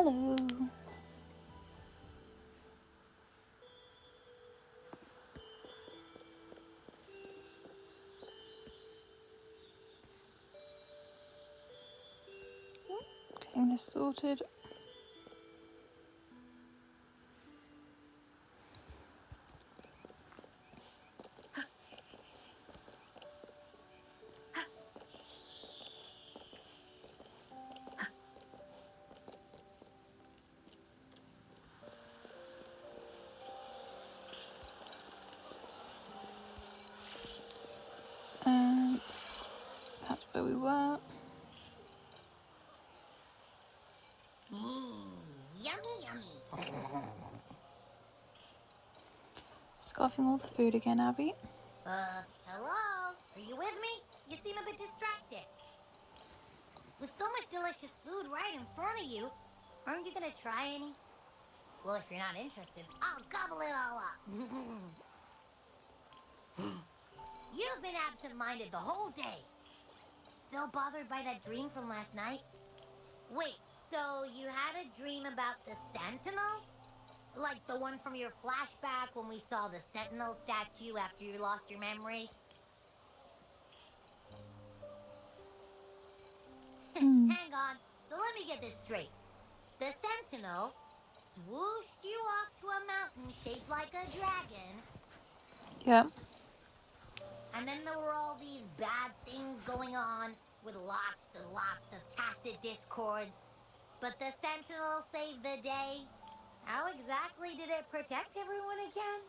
Hello. Getting this sorted. That's where we were. Yummy, yummy. Scoffing all the food again, Abby. Hello? Are you with me? You seem a bit distracted. With so much delicious food right in front of you, aren't you gonna try any? Well, if you're not interested, I'll gobble it all up. You've been absent-minded the whole day. Still bothered by that dream from last night? Wait, so you had a dream about the Sentinel? Like the one from your flashback when we saw the Sentinel statue after you lost your memory? Hang on, so let me get this straight. The Sentinel swooshed you off to a mountain shaped like a dragon, Yeah. and then there were all these bad things going on with lots and lots of tacit discords. But the Sentinel saved the day. How exactly did it protect everyone again?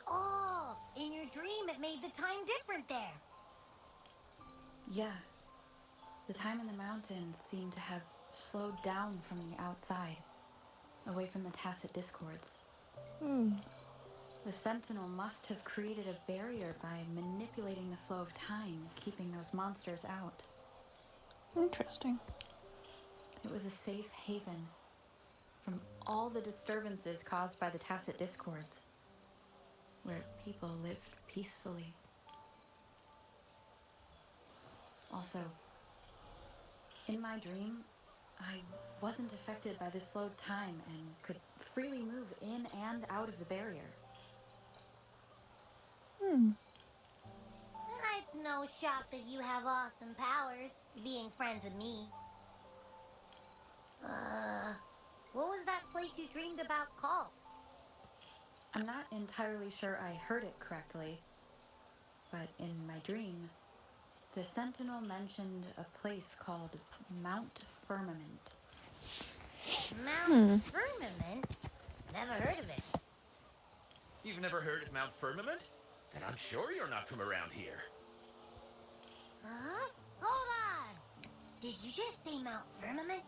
Oh, in your dream it made the time different there. Yeah. The time in the mountains seemed to have slowed down from the outside, away from the tacit discords. The Sentinel must have created a barrier by manipulating the flow of time, keeping those monsters out. Interesting. It was a safe haven from all the disturbances caused by the tacit discords, where people lived peacefully. Also, in my dream, I wasn't affected by the slowed time and could freely move in and out of the barrier. It's no shock that you have awesome powers, being friends with me. What was that place you dreamed about called? I'm not entirely sure I heard it correctly, but in my dream, the Sentinel mentioned a place called Mount Firmament. Mount Firmament? Never heard of it. You've never heard of Mount Firmament? Then I'm sure you're not from around here. Huh? Hold on! Did you just say Mount Firmament?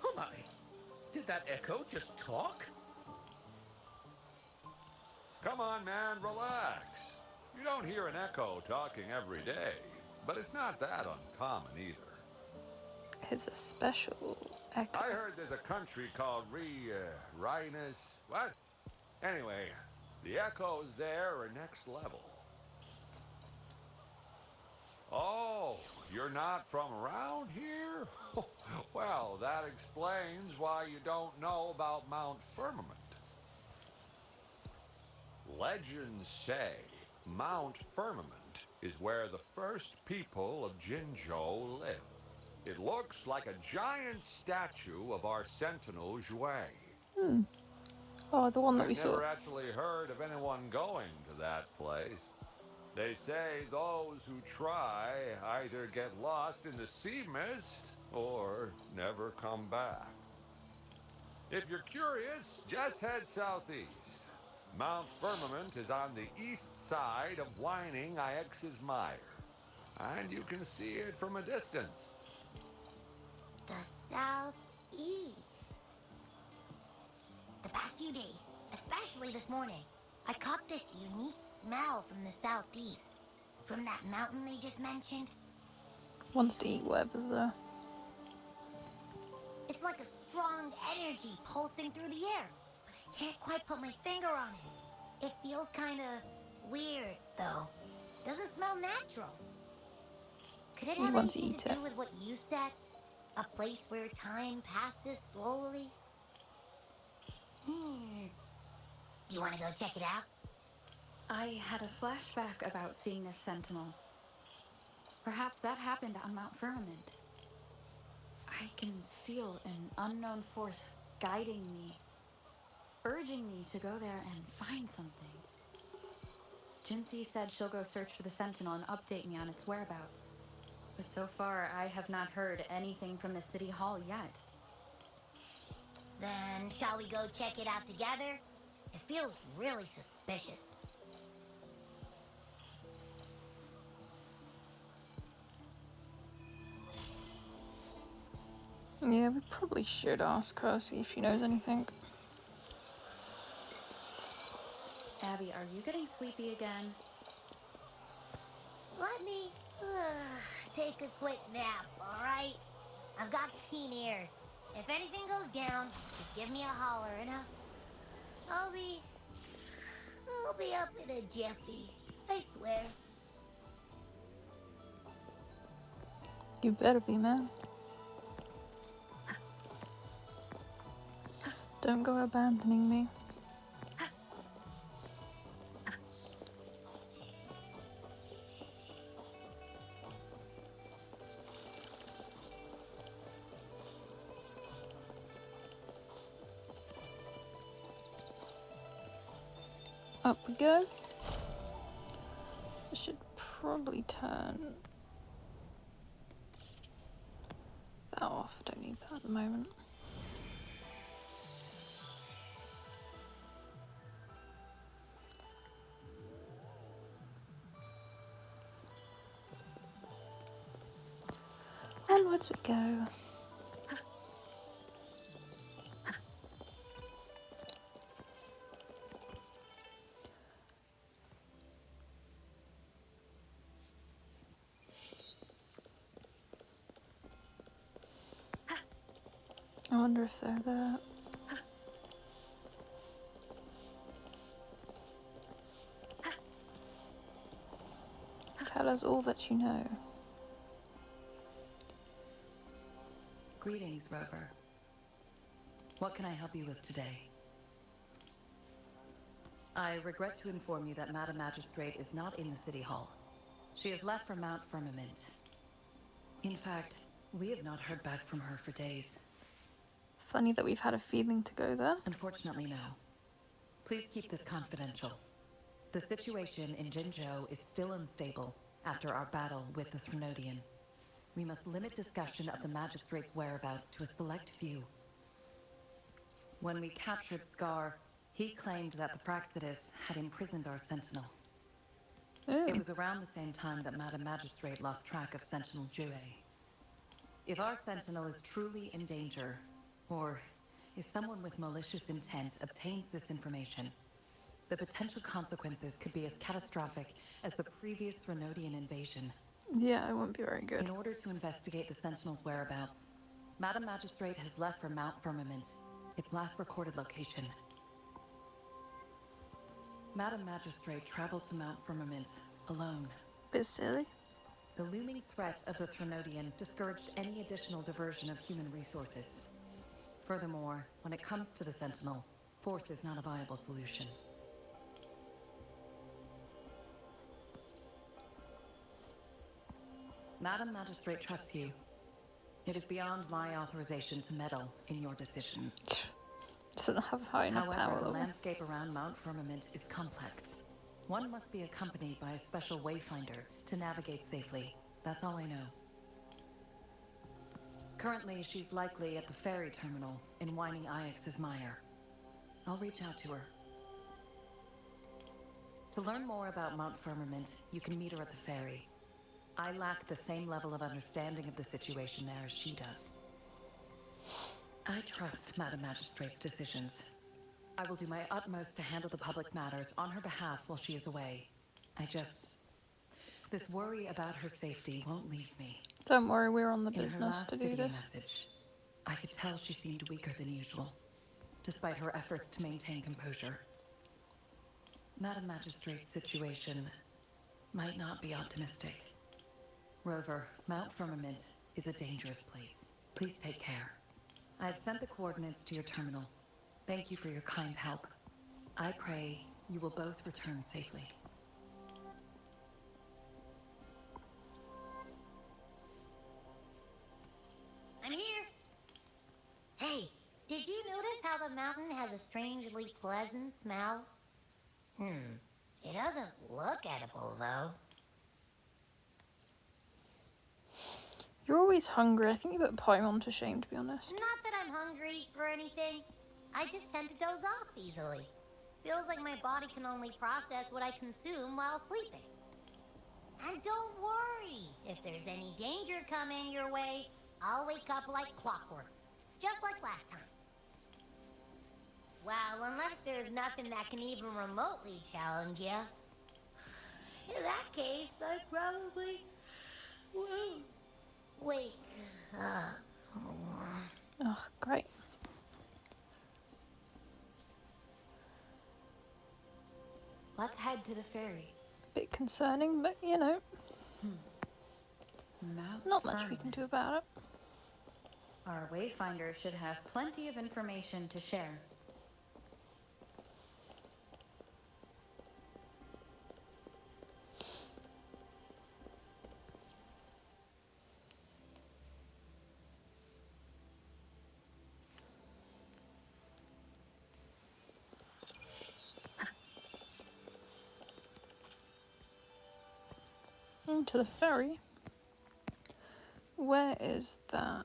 Oh my! Did that echo just talk? Come on, man, relax. You don't hear an echo talking every day, but it's not that uncommon either. It's a special echo. I heard there's a country called Rhinus. What? Anyway, the echoes there are next level. Oh, you're not from around here? Well, that explains why you don't know about Mount Firmament. Legends say Mount Firmament is where the first people of Jinzhou lived. It looks like a giant statue of our Sentinel Zhui. Oh, the one that I've we saw. never actually heard of anyone going to that place. They say those who try either get lost in the sea mist or never come back. If you're curious, just head southeast. Mount Firmament is on the east side of whining Ix's Mire, and you can see it from a distance. The southeast. The past few days, especially this morning, I caught this unique smell from the southeast. From that mountain they just mentioned. Wants to eat whatever's there. It's like a strong energy pulsing through the air, but I can't quite put my finger on it. It feels kind of weird, though. Doesn't smell natural. Could it You have want to anything eat to it. do with what you said A place where time passes slowly? Do you want to go check it out? I had a flashback about seeing their sentinel. Perhaps that happened on Mount Firmament. I can feel an unknown force guiding me, urging me to go there and find something. Jinsei said she'll go search for the sentinel and update me on its whereabouts. But so far, I have not heard anything from the city hall yet. Then shall we go check it out together? It feels really suspicious. Yeah, we probably should ask her, see if she knows anything. Abby, are you getting sleepy again? Let me take a quick nap, alright? I've got keen ears. If anything goes down, just give me a holler and I'll be up in a jiffy. I swear. You better be, man. Don't go abandoning me. Up we go. I should probably turn that off. Don't need that at the moment. Onwards we go. I wonder if they're there. Tell us all that you know. Greetings, Rover. What can I help you with today? I regret to inform you that Madam Magistrate is not in the City Hall. She has left for Mount Firmament. In fact, we have not heard back from her for days. Funny that we've had a feeling to go there. Unfortunately, no. Please keep this confidential. The situation in Jinzhou is still unstable after our battle with the Threnodian. We must limit discussion of the Magistrate's whereabouts to a select few. When we captured Scar, he claimed that the Praxidus had imprisoned our Sentinel. It was around the same time that Madam Magistrate lost track of Sentinel Jue. If our Sentinel is truly in danger, or if someone with malicious intent obtains this information, the potential consequences could be as catastrophic as the previous Threnodian invasion. Yeah, it wouldn't be very good. In order to investigate the Sentinel's whereabouts, Madam Magistrate has left for Mount Firmament, its last recorded location. Madam Magistrate traveled to Mount Firmament alone. Bit silly. The looming threat of the Threnodian discouraged any additional diversion of human resources. Furthermore, when it comes to the Sentinel, force is not a viable solution. Madam Magistrate trusts you. It is beyond my authorization to meddle in your decisions. Doesn't have high enough However, power the level. landscape around Mount Firmament is complex. One must be accompanied by a special wayfinder to navigate safely. That's all I know. Currently, she's likely at the ferry terminal in Whining Ix's Mire. I'll reach out to her. To learn more about Mount Firmament, you can meet her at the ferry. I lack the same level of understanding of the situation there as she does. I trust Madam Magistrate's decisions. I will do my utmost to handle the public matters on her behalf while she is away. This worry about her safety won't leave me. Don't worry, we're on the In her business last to do video this. message, I could tell she seemed weaker than usual, despite her efforts to maintain composure. Madam Magistrate's situation might not be optimistic. Rover, Mount Firmament is a dangerous place. Please take care. I've sent the coordinates to your terminal. Thank you for your kind help. I pray you will both return safely. I'm here. Hey, did you notice how the mountain has a strangely pleasant smell? It doesn't look edible, though. You're always hungry. I think you put Paimon to shame, to be honest. Not that I'm hungry or anything. I just tend to doze off easily. Feels like my body can only process what I consume while sleeping. And don't worry, if there's any danger coming your way, I'll wake up like clockwork, just like last time. Well, unless there's nothing that can even remotely challenge you. In that case, I probably won't wake up. Oh, great. Let's head to the ferry. Bit concerning, but you know, Mount not much we Firmament. can do about it. Our wayfinder should have plenty of information to share. To the ferry. Where is that?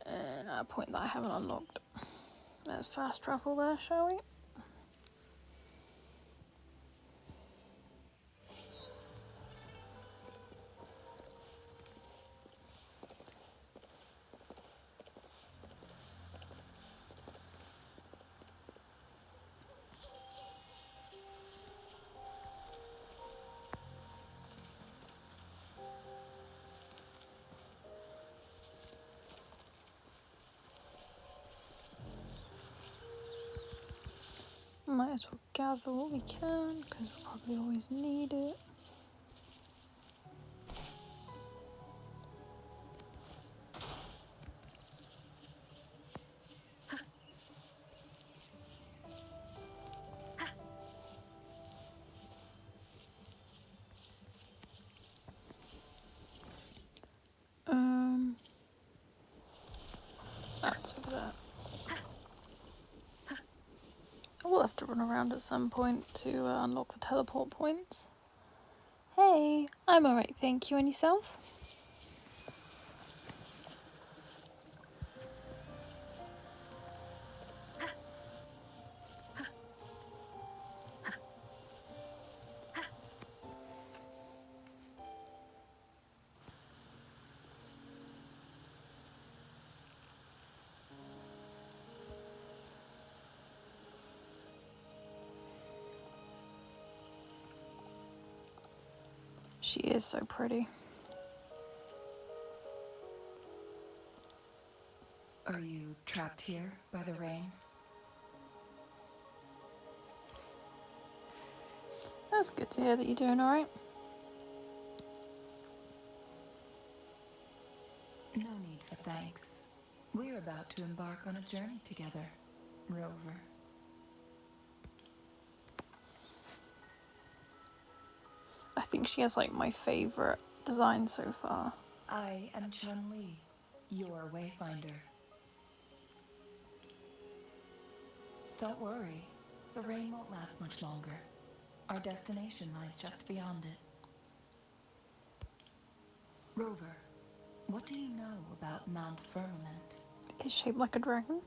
A point that I haven't unlocked. Let's fast travel there, shall we? Might as well gather what we can, because we'll probably always need it. That's over there. I will have to run around at some point to unlock the teleport points. Hey, I'm alright, thank you. And yourself? She is so pretty. Are you trapped here by the rain? That's good to hear that you're doing alright. No need for thanks. We're about to embark on a journey together, Rover. I think she has like my favourite design so far. I am Chun-Li, your wayfinder. Don't worry, the rain won't last much longer. Our destination lies just beyond it. Rover, what do you know about Mount Firmament? It's shaped like a dragon.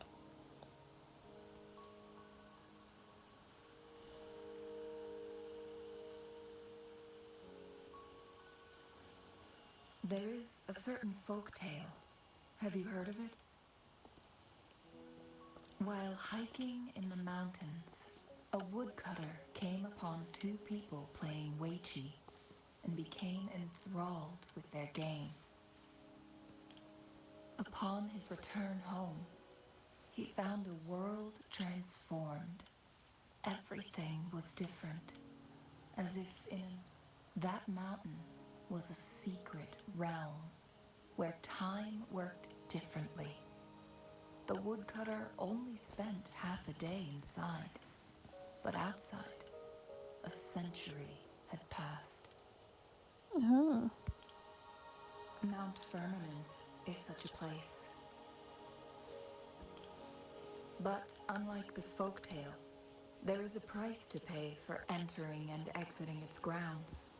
There is a certain folk tale. Have you heard of it? While hiking in the mountains, a woodcutter came upon two people playing Weiqi and became enthralled with their game. Upon his return home, he found a world transformed. Everything was different, as if in that mountain was a secret realm where time worked differently. The woodcutter only spent half a day inside, but outside, a century had passed. Oh. Mount Firmament is such a place. But unlike this folktale, there is a price to pay for entering and exiting its grounds.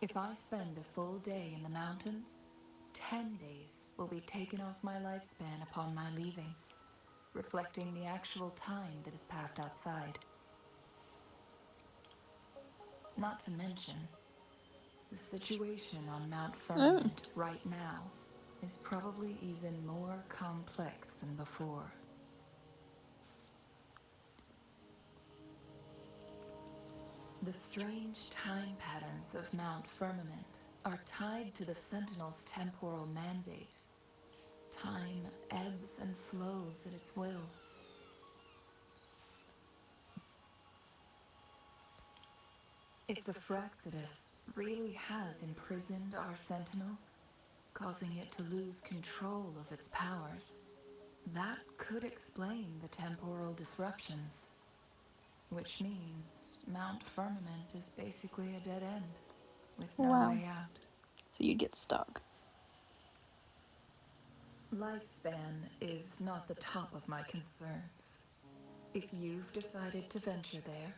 If I spend a full day in the mountains, 10 days will be taken off my lifespan upon my leaving, reflecting the actual time that is passed outside. Not to mention, the situation on Mount Firmament right now is probably even more complex than before. The strange time patterns of Mount Firmament are tied to the Sentinel's temporal mandate. Time ebbs and flows at its will. If the Fraxidus really has imprisoned our Sentinel, causing it to lose control of its powers, that could explain the temporal disruptions. Which means Mount Firmament is basically a dead end, with no way out. So you'd get stuck. Lifespan is not the top of my concerns. If you've decided to venture there,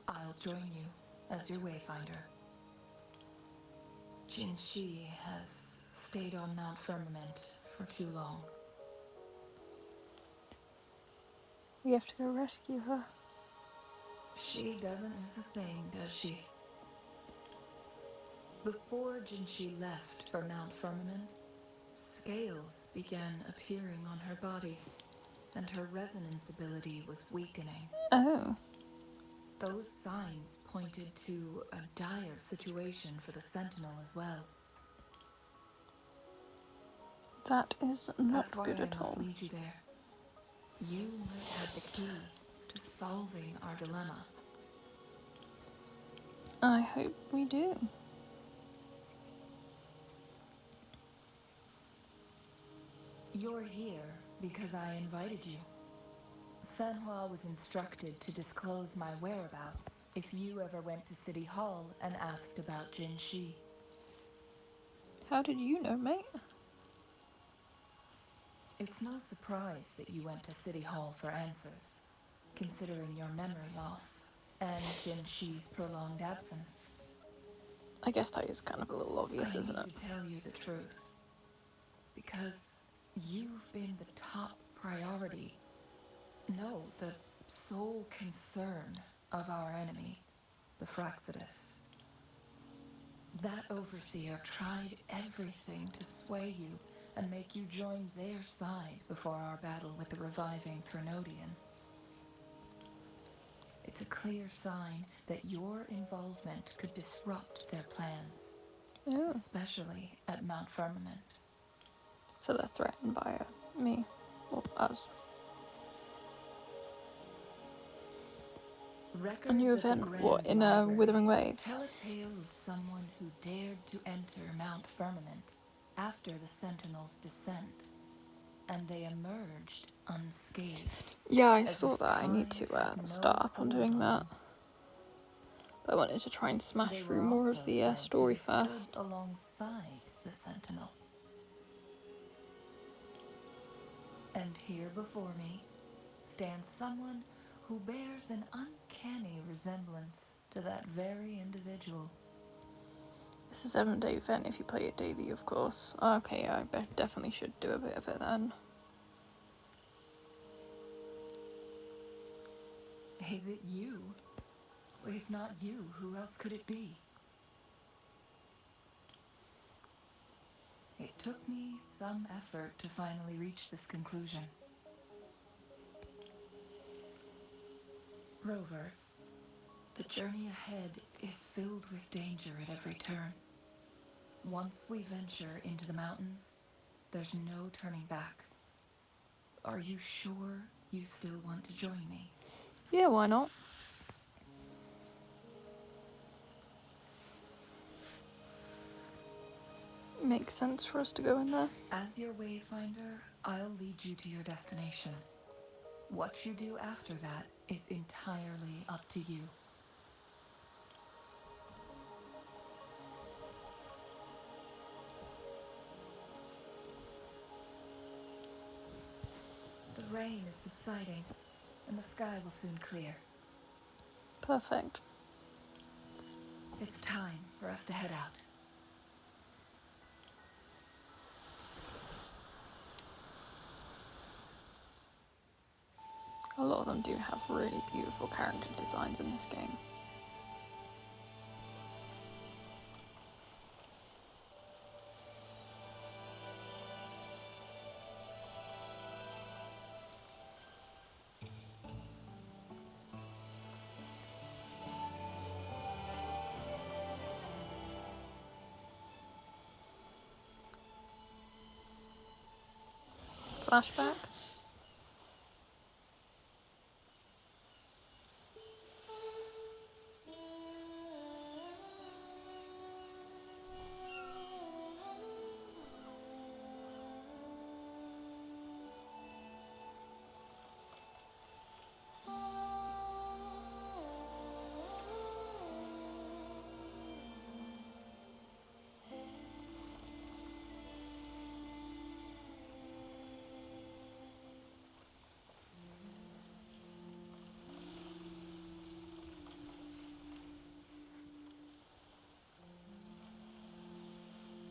I'll join you as your wayfinder. Jinshi has stayed on Mount Firmament for too long. We have to go rescue her. She doesn't miss a thing, does she? Before Jinshi left for Mount Firmament, scales began appearing on her body, and her resonance ability was weakening. Oh. Those signs pointed to a dire situation for the Sentinel as well. That is not That's why good I at must all. lead you there. You might have the key to solving our dilemma. I hope we do. You're here because I invited you. Sanhua was instructed to disclose my whereabouts if you ever went to City Hall and asked about Jinshi. How did you know, mate? It's no surprise that you went to City Hall for answers, considering your memory loss and Jinshi's prolonged absence. I guess that is kind of a little obvious, I isn't need it? to tell you the truth, because you've been the top priority. No, the sole concern of our enemy, the Fraxidus. That overseer tried everything to sway you and make you join their side before our battle with the reviving Thrunodian. It's a clear sign that your involvement could disrupt their plans, especially at Mount Firmament. So they're threatened by us. Me. Well, us. Records A new at the event? Grand What, in Library Wuthering Waves? tell a tale of someone who dared to enter Mount Firmament after the Sentinel's descent, and they emerged unscathed. Yeah, I As saw if that. I need time to had no start up on hold doing on that. them. But I wanted to try and smash They through were more of also the said to story have stood first. alongside the Sentinel. And here before me stands someone who bears an uncanny resemblance to that very individual. It's a 7-day event if you play it daily, of course. Okay, yeah, I definitely should do a bit of it then. Is it you? If not you, who else could it be? It took me some effort to finally reach this conclusion. Rover, the journey ahead is filled with danger at every turn. Once we venture into the mountains, there's no turning back. Are you sure you still want to join me? Yeah, why not? makes sense for us to go in there. As your wayfinder, I'll lead you to your destination. What you do after that is entirely up to you. The rain is subsiding, and the sky will soon clear. Perfect. It's time for us to head out. A lot of them do have really beautiful character designs in this game. Flashback.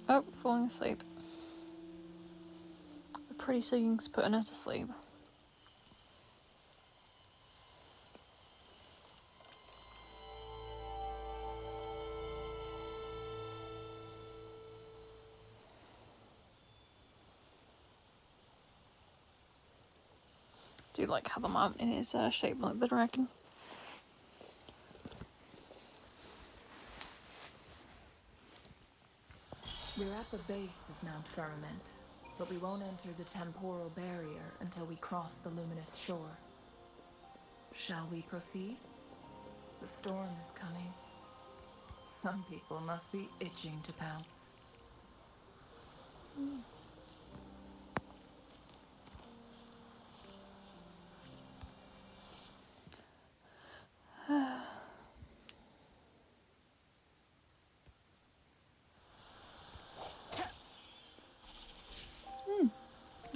Oh, falling asleep. The pretty singing's putting her to sleep. Do you like how the mountain is shaped like the dragon? We're at the base of Mount Firmament, but we won't enter the temporal barrier until we cross the luminous shore. Shall we proceed? The storm is coming. Some people must be itching to pounce.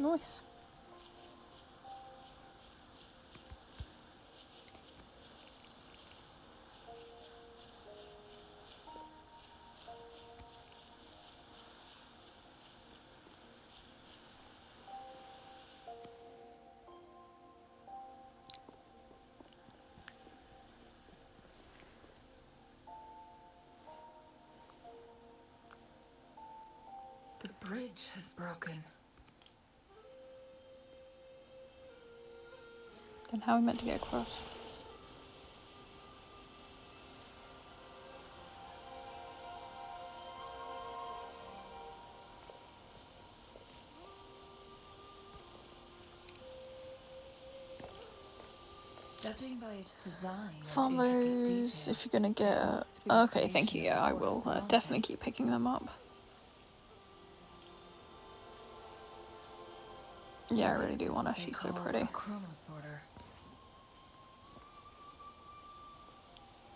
Nice. The bridge has broken. Then how are we meant to get across? Judging by its design, Follows if you're gonna get okay, thank you, yeah, I will definitely keep picking them up. Yeah, I really do want her, she's so pretty.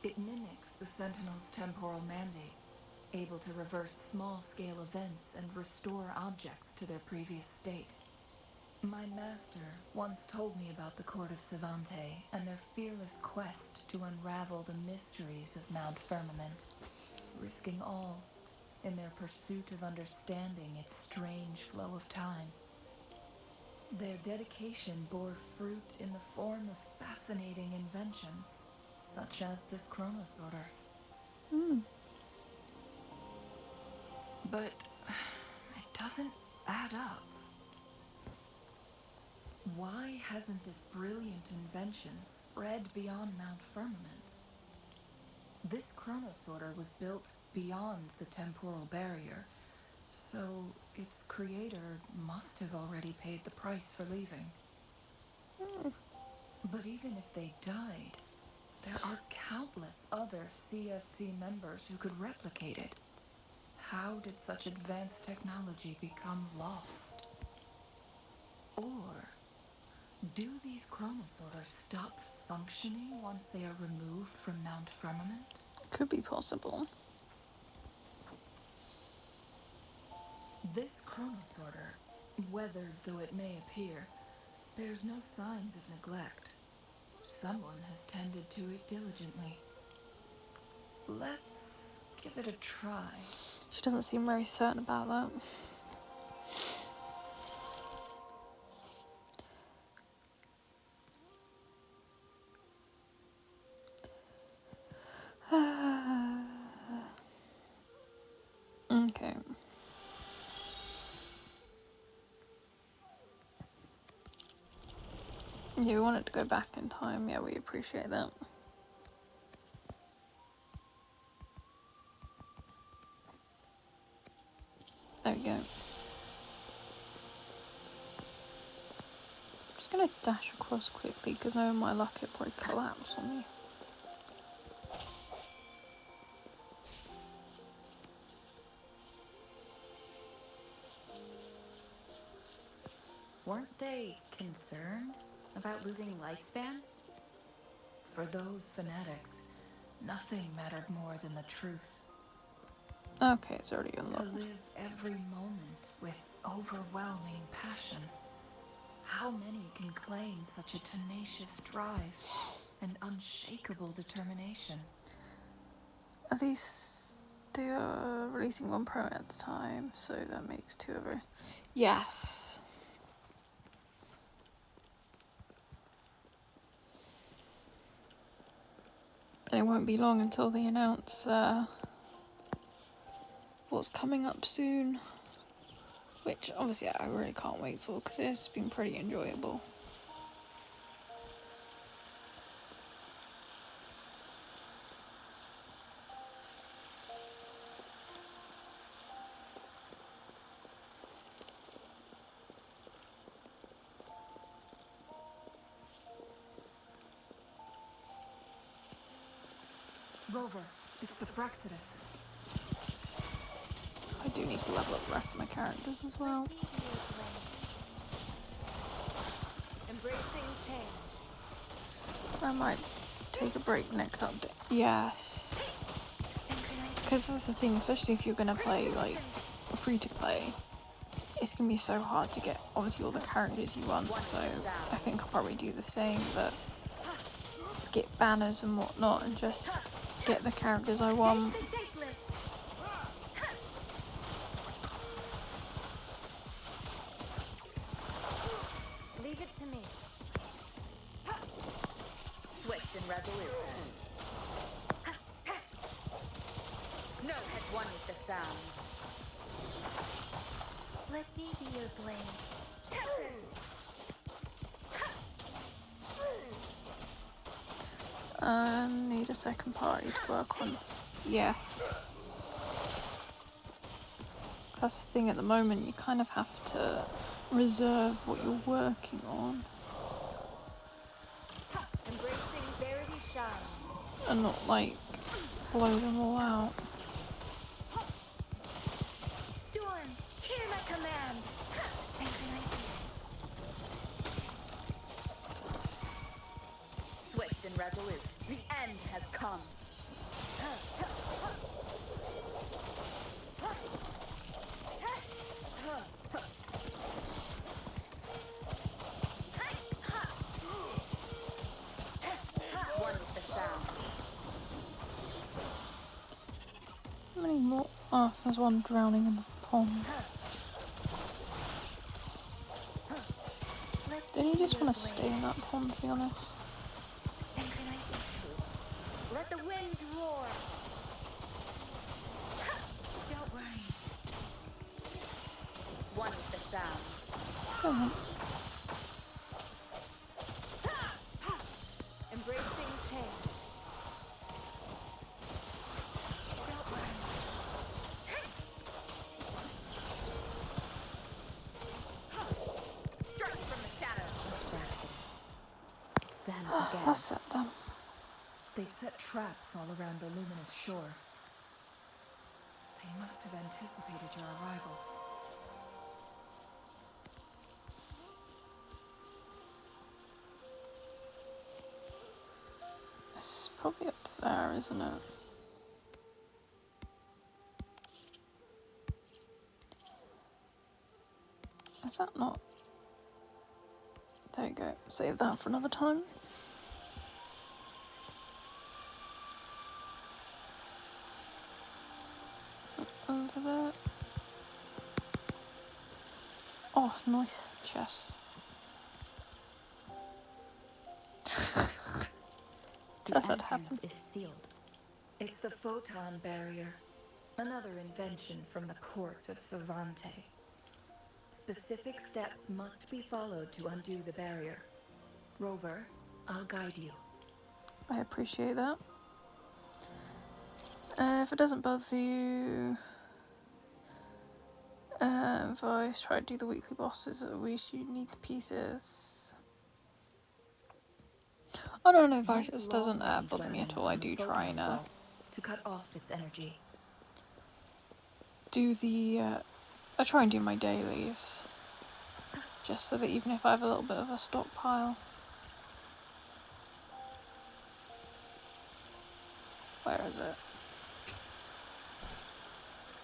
It mimics the Sentinel's temporal mandate, able to reverse small-scale events and restore objects to their previous state. My master once told me about the Court of Savante and their fearless quest to unravel the mysteries of Mount Firmament, risking all in their pursuit of understanding its strange flow of time. Their dedication bore fruit in the form of fascinating inventions, such as this chronosorter. But it doesn't add up. Why hasn't this brilliant invention spread beyond Mount Firmament? This chronosorter was built beyond the temporal barrier, so its creator must have already paid the price for leaving. But even if they died, there are countless other CSC members who could replicate it. How did such advanced technology become lost? Or do these chronosorters stop functioning once they are removed from Mount Firmament? Could be possible. This chronosorter, weathered though it may appear, bears no signs of neglect. Someone has tended to it diligently. Let's give it a try. She doesn't seem very certain about that. Okay. Yeah, we wanted to go back in time. Yeah, we appreciate that. There we go. I'm just gonna dash across quickly because knowing my luck, it probably collapse on me. Weren't they concerned about losing lifespan? For those fanatics, nothing mattered more than the truth. Okay, it's already To unlocked. live every moment with overwhelming passion. How many can claim such a tenacious drive and unshakable determination? At least they are releasing one pro at a time, so that makes 2 of her. Yes. And it won't be long until they announce what's coming up soon. Which, obviously, I really can't wait for, because it's been pretty enjoyable. Rover, it's the Fraxidus. I do need to level up the rest of my characters as well. Embracing change. I might take a break next update. Yes. Because that's the thing, especially if you're going to play, like, free to play, it's going to be so hard to get, obviously, all the characters you want, so I think I'll probably do the same, but skip banners and whatnot and just get the characters I want. Leave it to me. Swift and resolute. No had one with the sound. Let me be your blade. Need a second party to work on. Yes. That's the thing at the moment, you kind of have to reserve what you're working on. Embracing charity shine. And not, like, blow them all out. Storm, hear my command. Swift and resolute. The end has come. One with the sound. How many more? Oh, there's one drowning in the pond. Didn't he just want to stay in that pond, to be honest? Let the winds roar. Don't worry. One with the sound. Go on. Embracing change. Don't worry. Strike from the shadows. Fraxidus. It's them again. That's that done. They've set traps all around the luminous shore. They They must have anticipated your arrival. It's probably up there, isn't it? Is that not? There you go. Save that for another time. Over there. Oh, nice chest. The Just that entrance happens. is sealed. It's the photon barrier, another invention from the court of Cervante. Specific steps must be followed to undo the barrier. Rover, I'll guide you. I appreciate that. If it doesn't bother you, if I try to do the weekly bosses, at least you need the pieces. Oh no, Vices doesn't bother me at all. I do try and to cut off its energy. do the. I try and do my dailies, just so that even if I have a little bit of a stockpile. Where is it?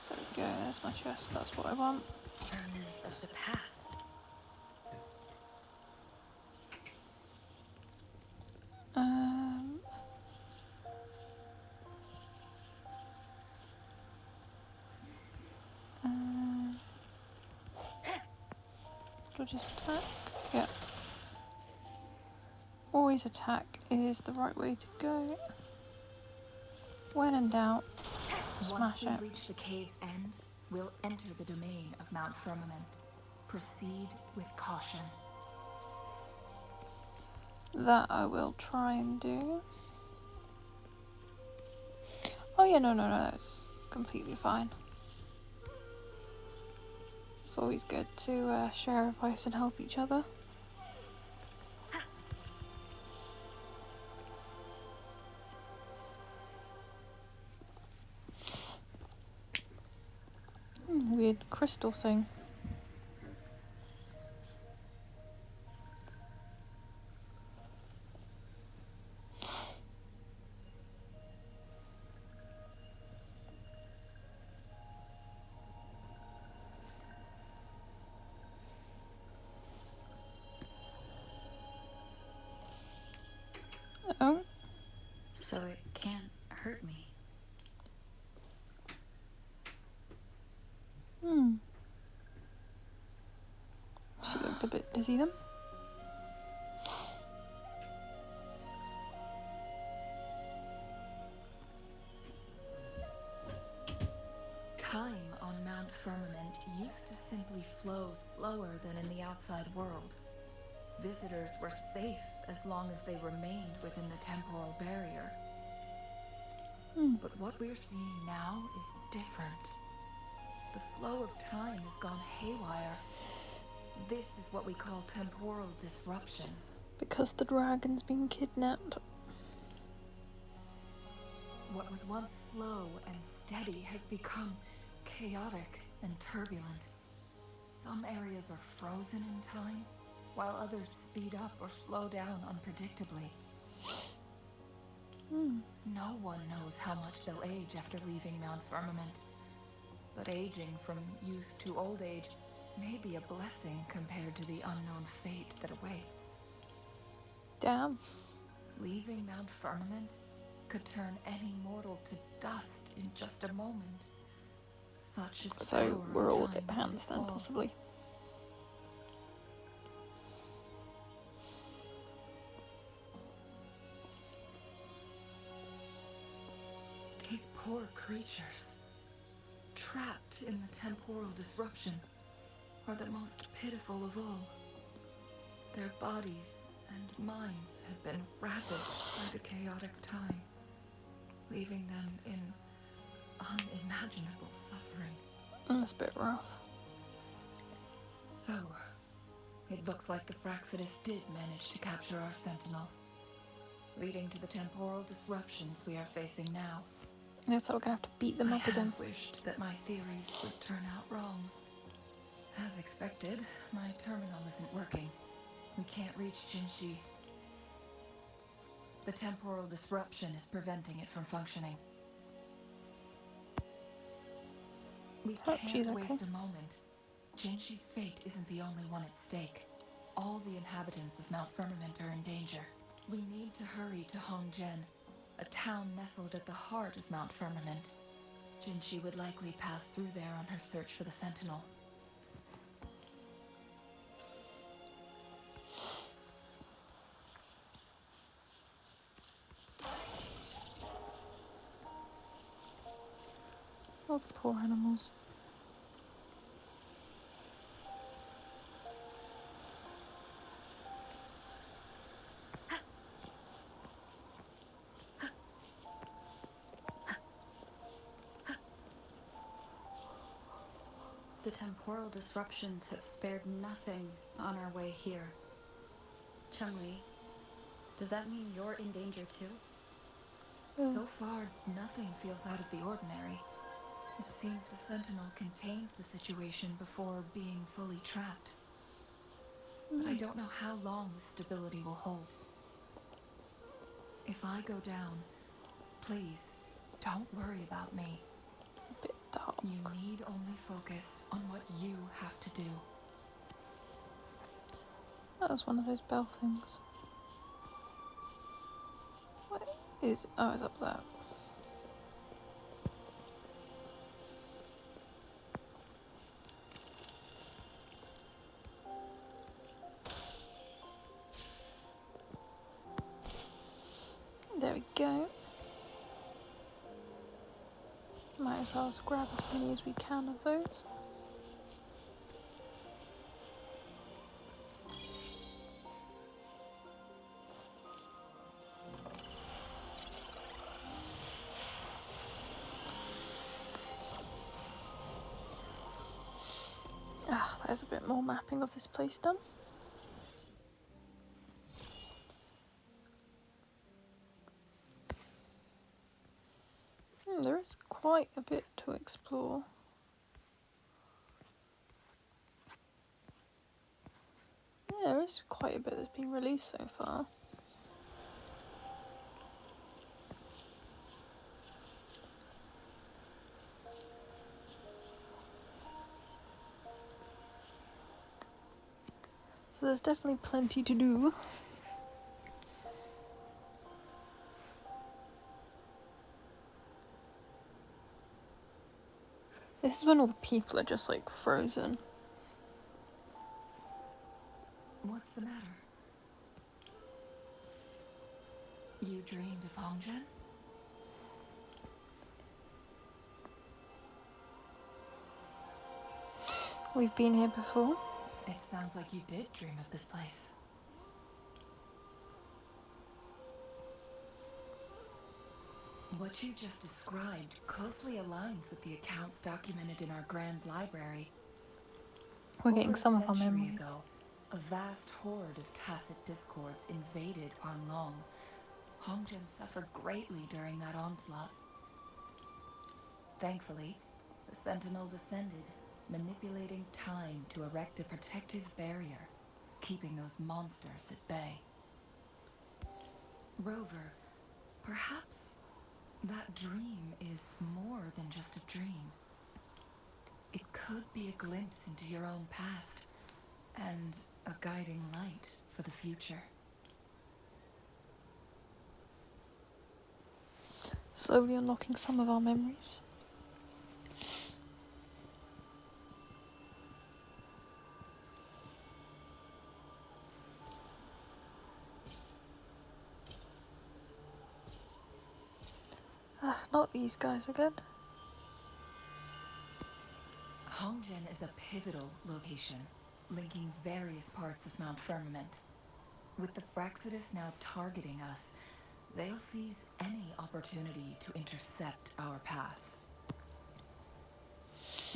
There we go, there's my chest, that's what I want. Remnants of the past. Do I just attack? Yeah. Always attack is the right way to go. When in doubt, smash it. Once we reach the cave's end, we'll enter the domain of Mount Firmament. Proceed with caution. That I will try and do. Oh yeah, no, that's completely fine. It's always good to share advice and help each other. Weird crystal thing. Oh. So it can't hurt me. She looked a bit dizzy then. Time on Mount Firmament used to simply flow slower than in the outside world. Visitors were safe as long as they remained within the temporal barrier. But what we're seeing now is different. The flow of time has gone haywire. This is what we call temporal disruptions. Because the dragon's been kidnapped. What was once slow and steady has become chaotic and turbulent. Some areas are frozen in time, while others speed up or slow down unpredictably. No one knows how much they'll age after leaving Mount Firmament. But aging from youth to old age may be a blessing compared to the unknown fate that awaits. Damn. Leaving Mount Firmament could turn any mortal to dust in just a moment. Such is the So power we're of all a time bit pants then, walls. possibly. These poor creatures, trapped in the temporal disruption, are the most pitiful of all. Their bodies and minds have been ravaged by the chaotic time, leaving them in unimaginable suffering. That's a bit rough. So, it looks like the Fraxidus did manage to capture our sentinel, leading to the temporal disruptions we are facing now. Looks like we're gonna have to beat them I up again. had wished that my theories would turn out wrong. As expected, my terminal isn't working. We can't reach Jinshi. The temporal disruption is preventing it from functioning. We Oh, can't jeez, waste okay. a moment. Jinshi's fate isn't the only one at stake. All the inhabitants of Mount Firmament are in danger. We need to hurry to Hongjian, a town nestled at the heart of Mount Firmament. Jinshi would likely pass through there on her search for the Sentinel. Oh, the poor animals. The temporal disruptions have spared nothing on our way here. Chun-Li, does that mean you're in danger too? So far, nothing feels out of the ordinary. It seems the Sentinel contained the situation before being fully trapped. But I don't know how long this stability will hold. If I go down, please, don't worry about me. A bit dark. You need only focus on what you have to do. That was one of those bell things. What is... Oh, it's up there. There we go. Might as well grab as many as we can of those. Ah, there's a bit more mapping of this place done. There is quite a bit to explore. Yeah, there is quite a bit that's been released so far. So there's definitely plenty to do. This is when all the people are just like frozen. What's the matter? You dreamed of Hongjian? We've been here before. It sounds like you did dream of this place. What you just described closely aligns with the accounts documented in our Grand Library. We're getting Over a some of our century memories. ago, a vast horde of tacit discords invaded Huanglong. Hongjian suffered greatly during that onslaught. Thankfully, the Sentinel descended, manipulating time to erect a protective barrier, keeping those monsters at bay. Rover, perhaps that dream is more than just a dream. It could be a glimpse into your own past, and a guiding light for the future. Slowly unlocking some of our memories. Ah, not these guys again. Hongjian is a pivotal location, linking various parts of Mount Firmament. With the Fraxidus now targeting us, they'll seize any opportunity to intercept our path.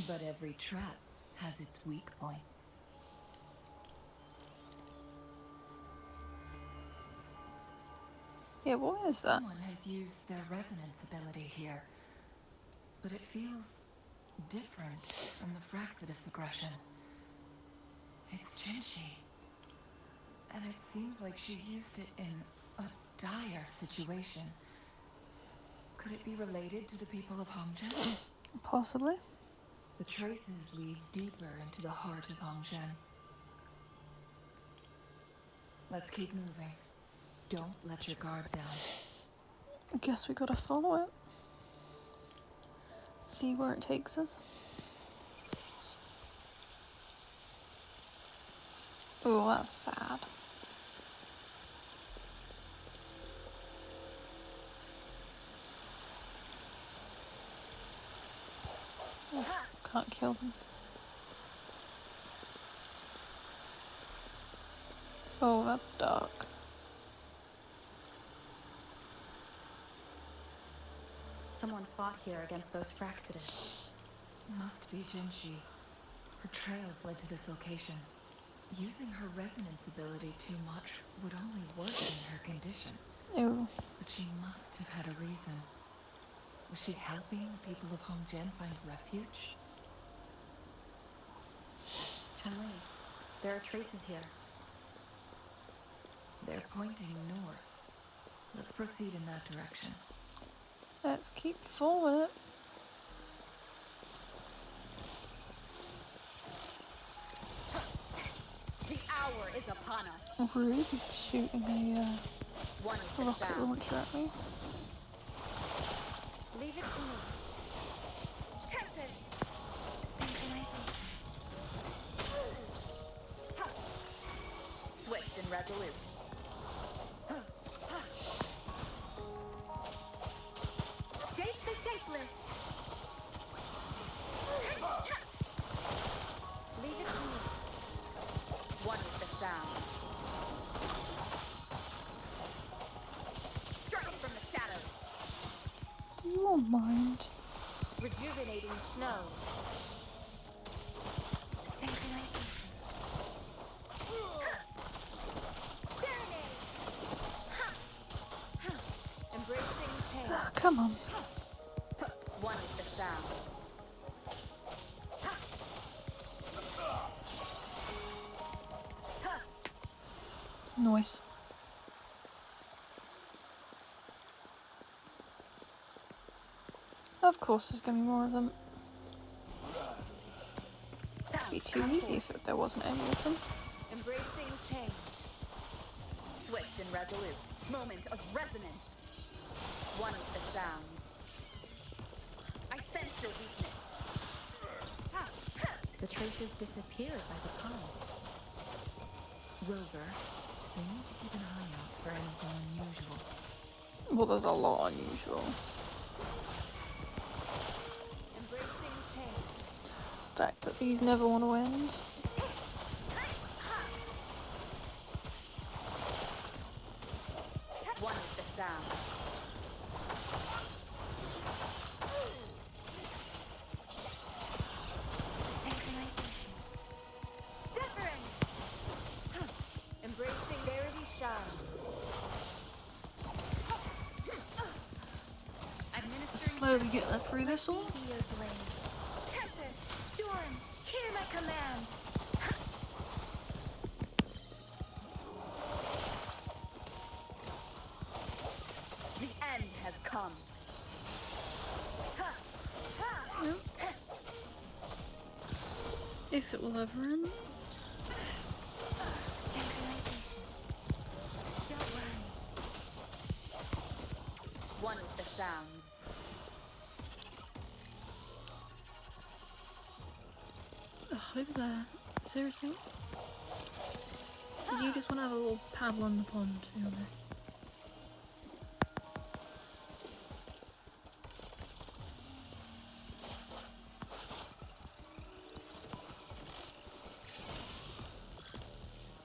But every trap has its weak points. Yeah, what is that? Someone has used their resonance ability here. but it feels different from the Fraxidus aggression. It's Jinshi. And it seems like she used it in a dire situation. Could it be related to the people of Hongzhen? Possibly. The traces lead deeper into the heart of Hongzhen. Let's keep moving. Don't let your guard down. I guess we gotta follow it. See where it takes us. Oh, that's sad. Oh, can't kill them. Oh, that's dark. Someone fought here against those Fraxidus. Must be Jinshi. Her trails led to this location. Using her resonance ability too much would only worsen her condition. Ew. But she must have had a reason. Was she helping the people of Hongzhen find refuge? Chun-Li, there are traces here. They're pointing north. Let's proceed in that direction. Let's keep forward. The hour is upon us. Rude shooting a One with the rocket sound. launcher at me. Leave it to me. Tempest. Synchronization. Swift and resolute. Shake the shapeless. Leave it to me. One with the sound. Strike from the shadows. Do you all mind? Rejuvenating snow. Synchronization. Serenade. Embracing change. Oh, come on. One with the sound. Noise. Of course, there's gonna be more of them. It'd be too easy if there wasn't any of them. Embracing change. Swift and resolute. Moment of resonance. One with the sound. I sense your weakness. The traces disappeared by the pond. Rover, we need to keep an eye out for anything unusual. Well, there's a lot unusual. Embracing change. The fact that these never want to end. One with the sound. Synchronization. Wuthering. Embracing verity shines. Slowly get that through this one. Tempest, storm, hear my command. The end has come. If it will ever end. Don't worry. One with the sounds. Oh, over there. Seriously? Did you just want to have a little paddle in the pond? You know?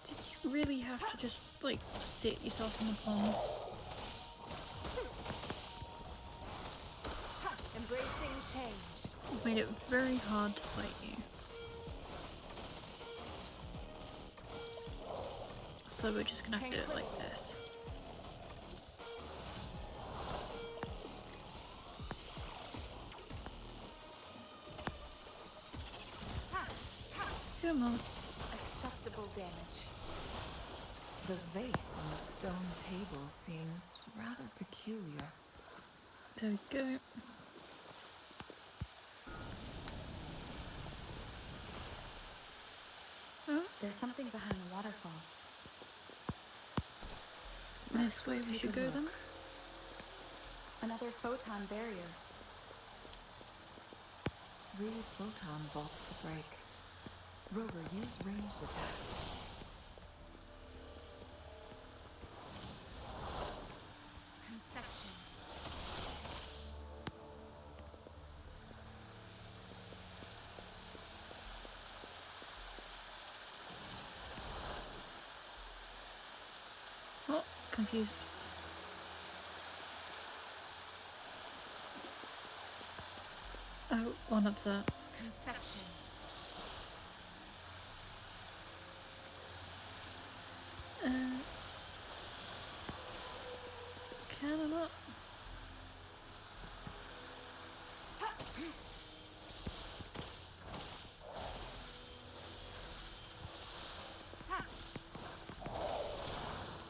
Did you really have to just, like, sit yourself in the pond? Embracing change. You've made it very hard to fight you. So we're just gonna have to do it like this. on. Acceptable damage. The vase on the stone table seems rather peculiar. There we go. Oh, There's something behind the waterfall. this way we Take should a go look. then. Another photon barrier. 3 photon vaults to break. Rover, use ranged attacks. Conception. Oh, confused. Oh, one up there. Conception. Can I not?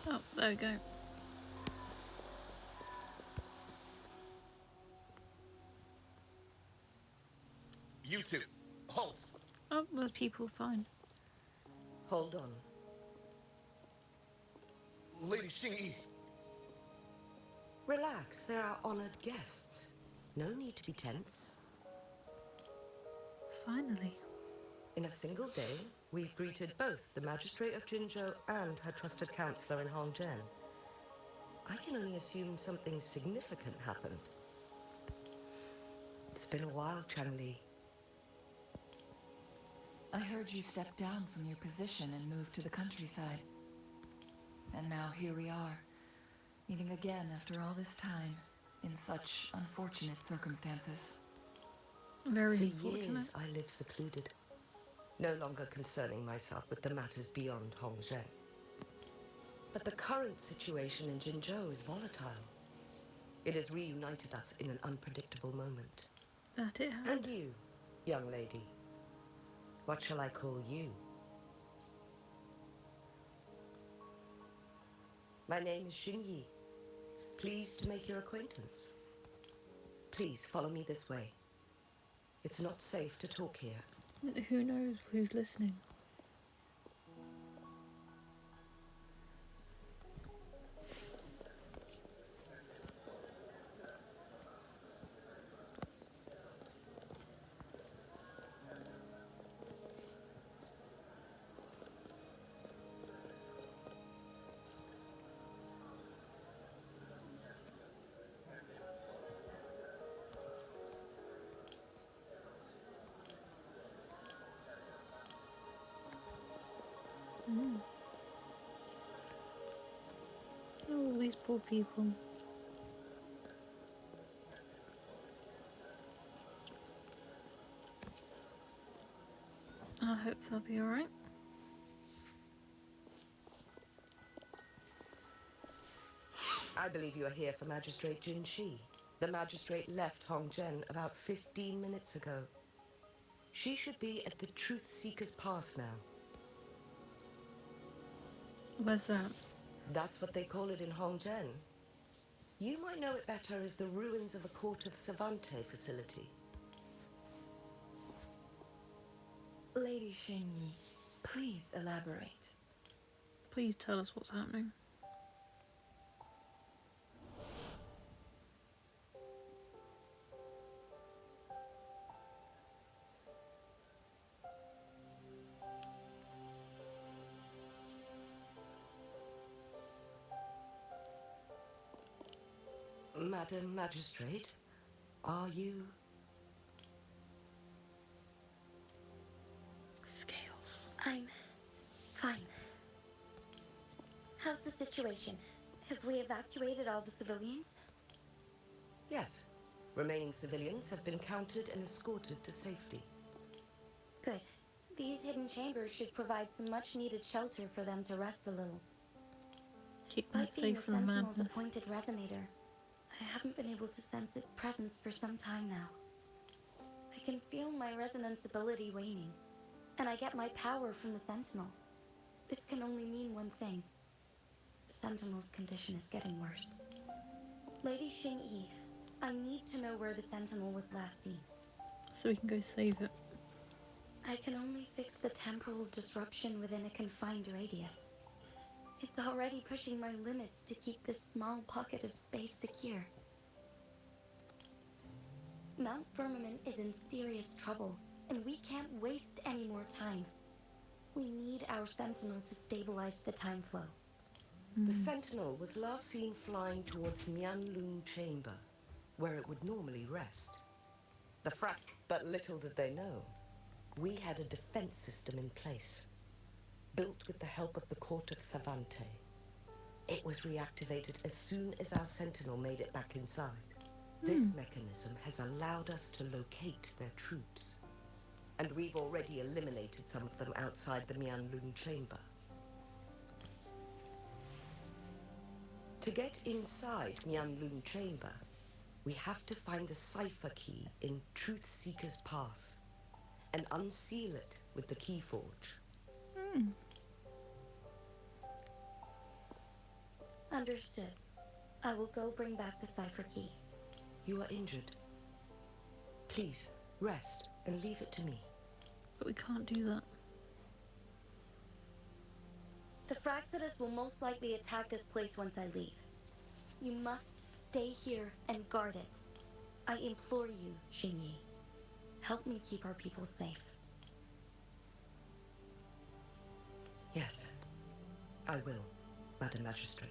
Oh, there we go. You two, halt! Oh, there's people, fine. Hold on. Lady Xingyi, Relax, they're our honored guests. No need to be tense. Finally. In a single day, we've greeted both the Magistrate of Jinzhou and her trusted counselor in Hongzhen. I can only assume something significant happened. It's been a while, Changli. I heard you step down from your position and move to the countryside. And now here we are, meeting again after all this time, in such unfortunate circumstances. Very For unfortunate. years, I lived secluded, no longer concerning myself with the matters beyond Hongzhen. But the current situation in Jinzhou is volatile. It has reunited us in an unpredictable moment. That it had. And you, young lady, what shall I call you? My name is Xingyi. Pleased to make your acquaintance. Please follow me this way. It's not safe to talk here. Who knows who's listening? Oh, these poor people. I hope they'll be alright. I believe you are here for Magistrate Jin Shi. The magistrate left Hongzhen about 15 minutes ago. She should be at the Truth Seeker's Pass now. Where's that? That's what they call it in Hongzhen. You might know it better as the ruins of a Court of Savante facility. Lady Xingyi, please elaborate. Please tell us what's happening. Madam Magistrate, are you... Scales. I'm fine. How's the situation? Have we evacuated all the civilians? Yes. Remaining civilians have been counted and escorted to safety. Good. These hidden chambers should provide some much-needed shelter for them to rest a little. Keep that Despite being safe the from Sentinel's madness. appointed resonator, I haven't been able to sense its presence for some time now. I can feel my resonance ability waning. And I get my power from the Sentinel. This can only mean one thing. Sentinel's condition is getting worse. Lady Xingyi, I need to know where the Sentinel was last seen. So we can go save it. I can only fix the temporal disruption within a confined radius. It's already pushing my limits to keep this small pocket of space secure. Mount Firmament is in serious trouble, and we can't waste any more time. We need our Sentinel to stabilize the time flow. The Sentinel was last seen flying towards Mianlun Chamber, where it would normally rest. But little did they know, we had a defense system in place, built with the help of the Court of Savante. It was reactivated as soon as our Sentinel made it back inside. This mechanism has allowed us to locate their troops, and we've already eliminated some of them outside the Mianlun Chamber. To get inside Mianlun Chamber, we have to find the cipher key in Truth Seeker's Pass and unseal it with the Keyforge. Understood. I will go bring back the cipher key. You are injured. Please, rest and leave it to me. But we can't do that. The Fraxidus will most likely attack this place once I leave. You must stay here and guard it. I implore you, Xingyi. Help me keep our people safe. Yes, I will, Madam Magistrate.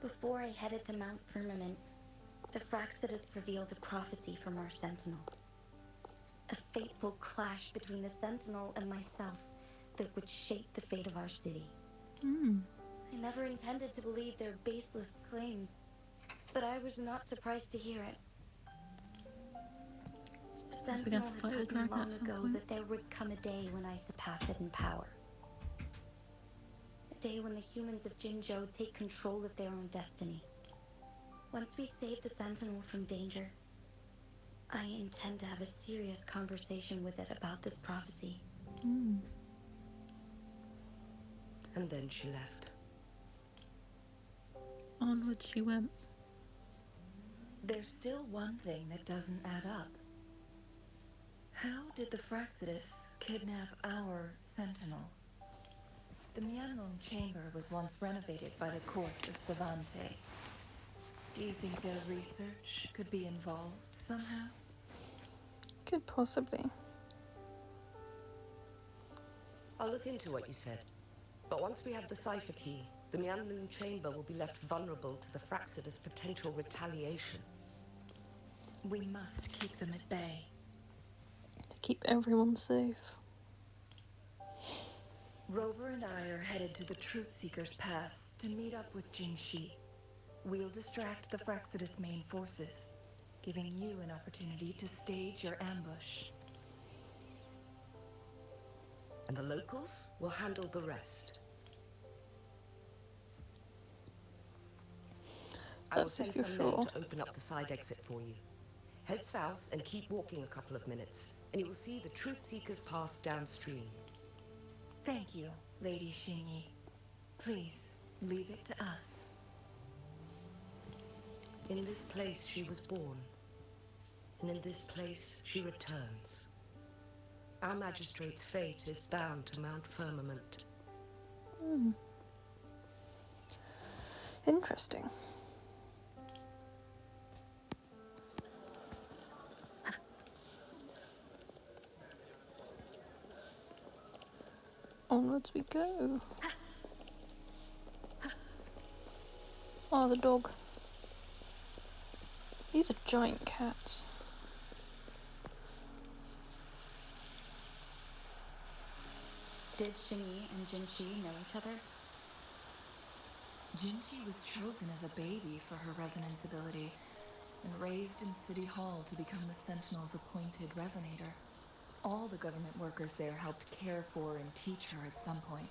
Before I headed to Mount Firmament, the Fraxidus revealed a prophecy from our Sentinel. A fateful clash between the Sentinel and myself that would shape the fate of our city. I never intended to believe their baseless claims, but I was not surprised to hear it. Sentinel had told me long ago that there would come a day when I surpass it in power. A day when the humans of Jinzhou take control of their own destiny. Once we save the Sentinel from danger, I intend to have a serious conversation with it about this prophecy. And then she left. Onward she went. There's still one thing that doesn't add up. How did the Fraxidus kidnap our Sentinel? The Mianlun Chamber was once renovated by the Court of Savante. Do you think their research could be involved somehow? Could possibly. I'll look into what you said. But once we have the cipher key, the Mianlun Chamber will be left vulnerable to the Fraxidus' potential retaliation. We must keep them at bay. To keep everyone safe. Rover and I are headed to the Truth Seeker's Pass to meet up with Jingxi. We'll distract the Fraxidus' main forces, giving you an opportunity to stage your ambush. And the locals will handle the rest. I will That's if send you're some men sure. to open up the side exit for you. Head south and keep walking a couple of minutes, and you will see the Truth Seeker's Pass downstream. Thank you, Lady Xingyi. Please, leave it to us. In this place she was born, and in this place she returns. Our magistrate's fate is bound to Mount Firmament. Interesting. Onwards we go. Oh, the dog. These are giant cats. Did Xingyi and Jinxi know each other? Jinxi was chosen as a baby for her resonance ability and raised in City Hall to become the Sentinel's appointed resonator. All the government workers there helped care for and teach her at some point,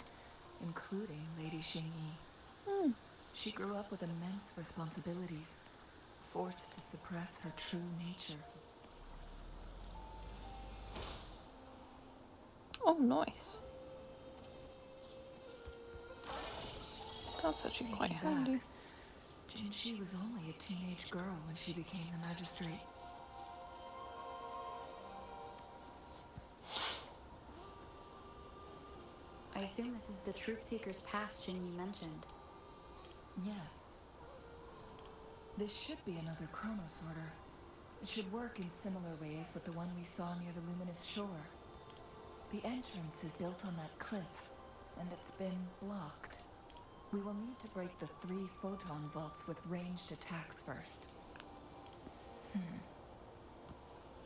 including Lady Xingyi. She grew up with immense responsibilities, forced to suppress her true nature. Oh, nice. That's actually quite Thinking handy. back, Jinshi was only a teenage girl when she became the magistrate. I assume this is the Truth Seeker's past Shinyi mentioned. Yes. This should be another chronosorter. It should work in similar ways with the one we saw near the luminous shore. The entrance is built on that cliff, and it's been blocked. We will need to break the 3 photon vaults with ranged attacks first.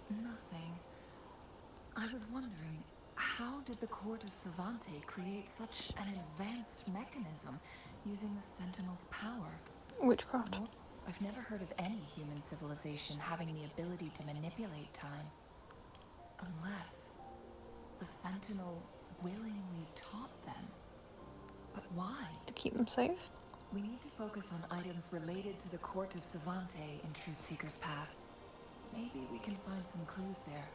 Nothing. I was wondering, how did the Court of Savante create such an advanced mechanism using the Sentinel's power? Witchcraft. Well, I've never heard of any human civilization having the ability to manipulate time. Unless the Sentinel willingly taught them. But why? To keep them safe. We need to focus on items related to the Court of Savante in Truthseeker's past. Maybe we can find some clues there.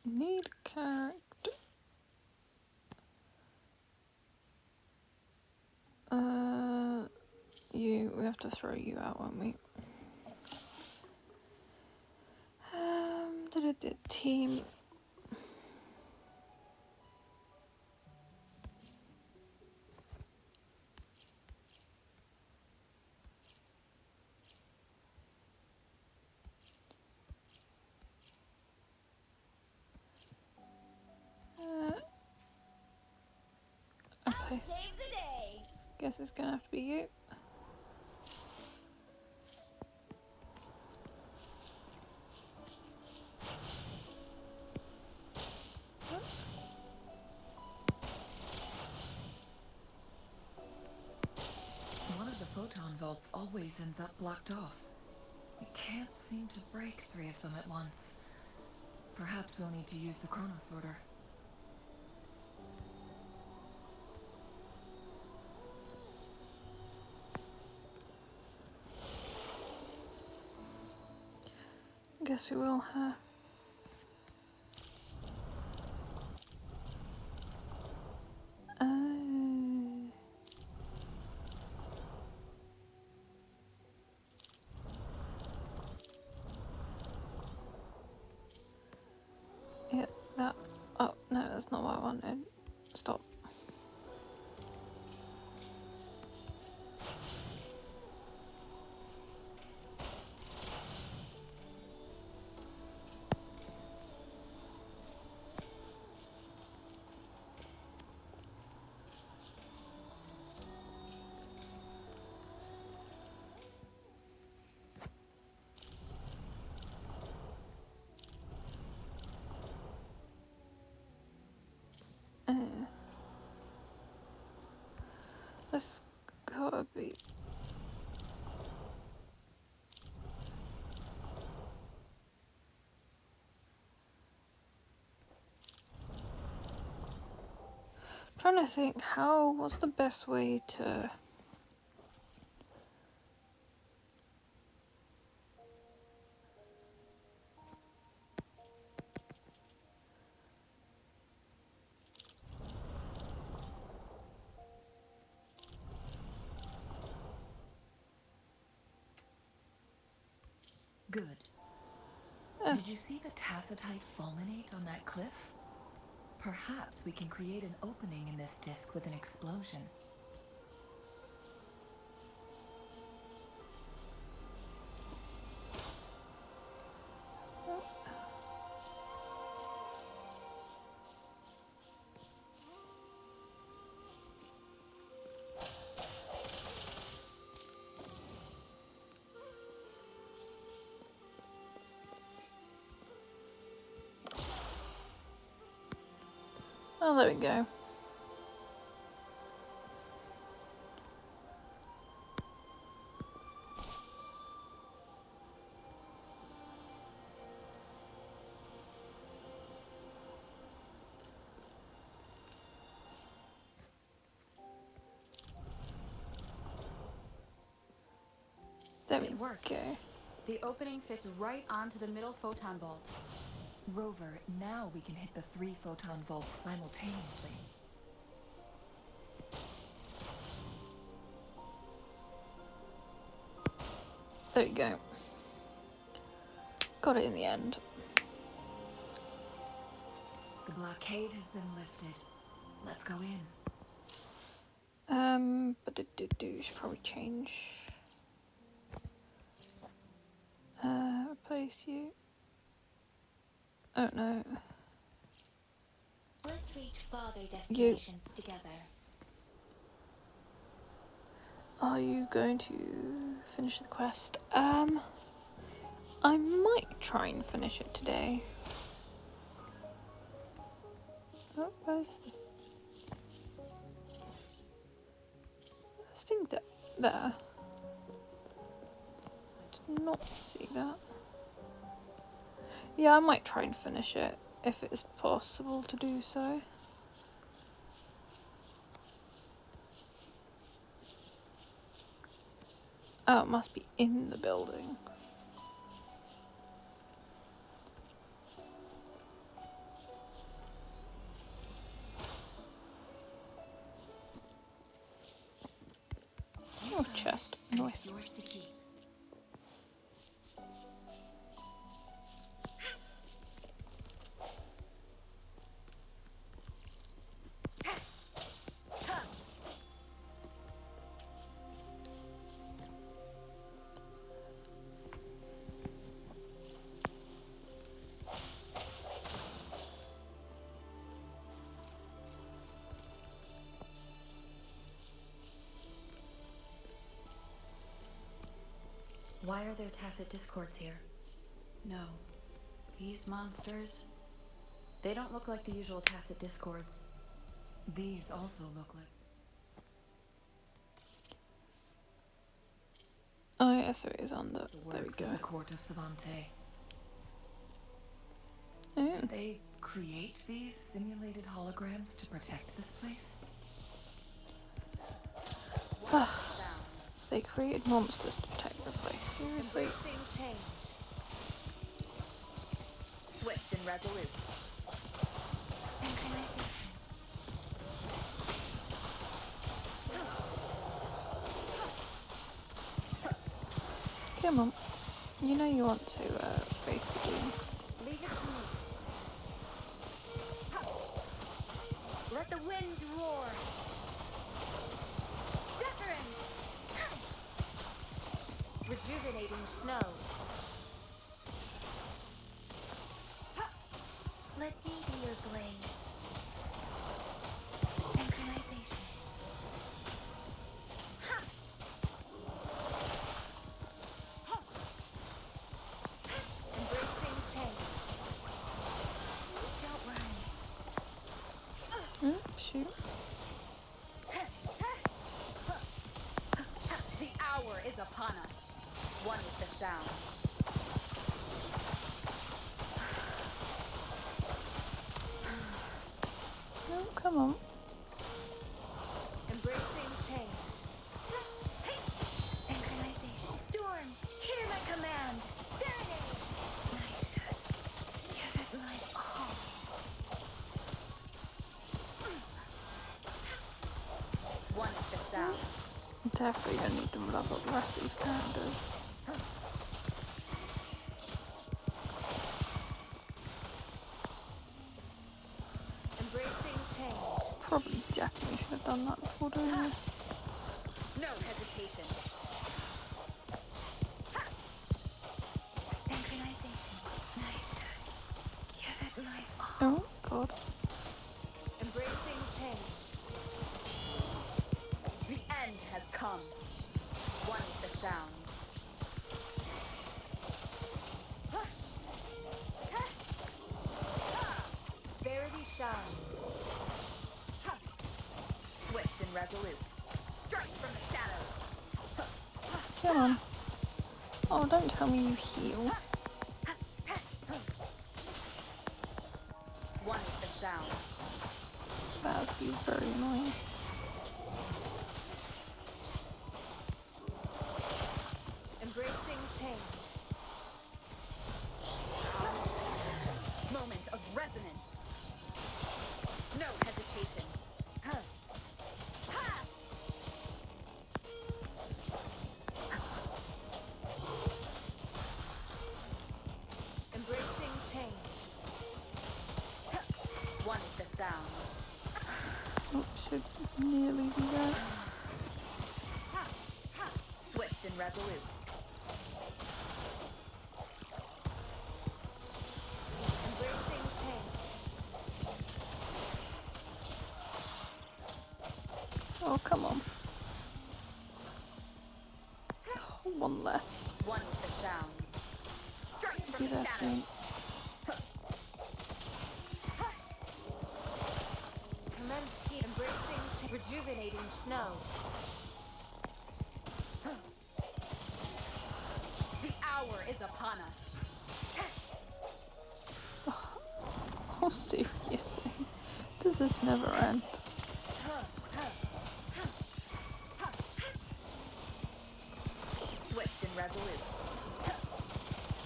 Need character. We have to throw you out, won't we? Team. Okay. Save the day. Guess it's gonna have to be you. One of the photon vaults always ends up blocked off. We can't seem to break 3 of them at once. Perhaps we'll need to use the chronosorter. Guess we will have. Yeah, that. Oh, no, that's not what I wanted. Stop. This gotta be. Trying to think what's the best way to. Good. Did you see the tacitite fulminate on that cliff? Perhaps we can create an opening in this disk with an explosion. Oh, there we go. There we It worked. go. The opening fits right onto the middle photon vault. Rover, now we can hit the 3 photon vaults simultaneously. There we go. Got it in the end. The blockade has been lifted. Let's go in. But should probably change. Replace you. Oh no. Let's reach farther destinations together. Are you going to finish the quest? I might try and finish it today. Oh, where's the thing there? I did not see that. Yeah, I might try and finish it if it's possible to do so. Oh, it must be in the building. Oh, chest. Nice. Yours to keep. Why are there tacit discords here? No. These monsters... They don't look like the usual tacit discords. These also look like... Oh, yeah, so it is on the... There we works go. of the court of Savante. Oh. Did they create these simulated holograms to protect this place? They created monsters to protect the place. Seriously? Embracing change. Swift and resolute. Come on. You know you want to face the doom. Leave it to me. Let the winds roar. Wuthering. Rejuvenating snow. Let me be your blade. Synchronization. Embracing change. Don't worry. Shoot. The hour is upon us. One with the sound. Oh, come on. Embracing change. Synchronization. Storm, hear my command. Serenade. Knighthood. Give it my all. One with the sound. Definitely gonna need to level up the rest of these characters. Embracing change. Probably definitely should have done that before doing this. No hesitation. Synchronization. Knighthood. Give it my all. Oh, God. Embracing change. The end has come. One with the sound. Verity shines. Swift and resolute. Strike from the shadows. Come on. Oh, don't tell me you heal. One with the sound. That would be very annoying. Embracing sounds. Oh, should nearly be there. Swift and resolute. Embracing change. Oh, come on. Oh, one left. One with the sounds. Strike Be from the there shadows. soon. Commence heat. Embracing rejuvenating snow. The hour is upon us. Oh, seriously. Does this never end? Swift and resolute.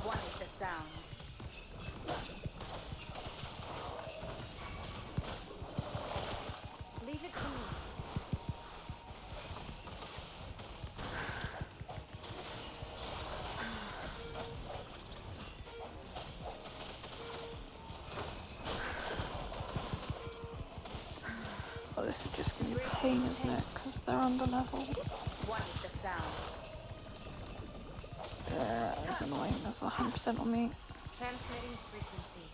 One with the sounds. Leave it to me. Oh, this is just gonna be a pain, isn't it? Because they're under-leveled. One with the sounds. That's annoying. That's 100% on me. Transmitting frequency.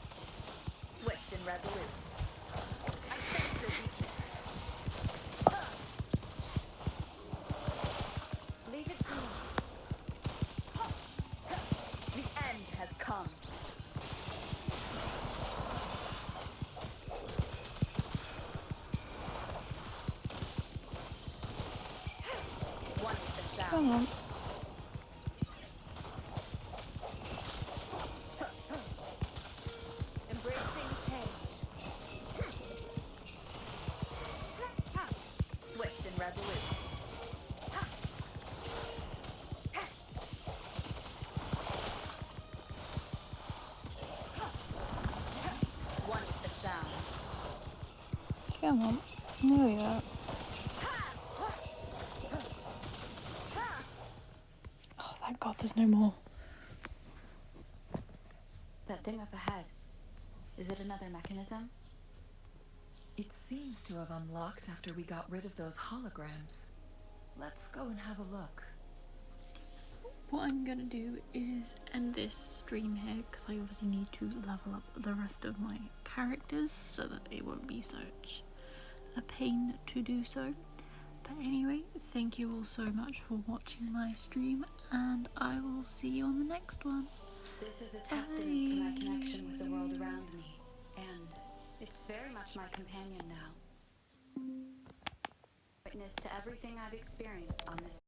Swift and resolute. I sense your weakness. Leave it to me. The end has come. One with the sound. Come on. Embracing change. Swift and resolute. One with the sound. Come on. Nearly there. Oh, thank God there's no more. That thing up ahead. Is it another mechanism? It seems to have unlocked after we got rid of those holograms. Let's go and have a look. What I'm gonna do is end this stream here because I obviously need to level up the rest of my characters so that it won't be such a pain to do so. But anyway, thank you all so much for watching my stream, and I will see you on the next one. This is a testament to my connection with the world around me, and it's very much my companion now. Witness to everything I've experienced on this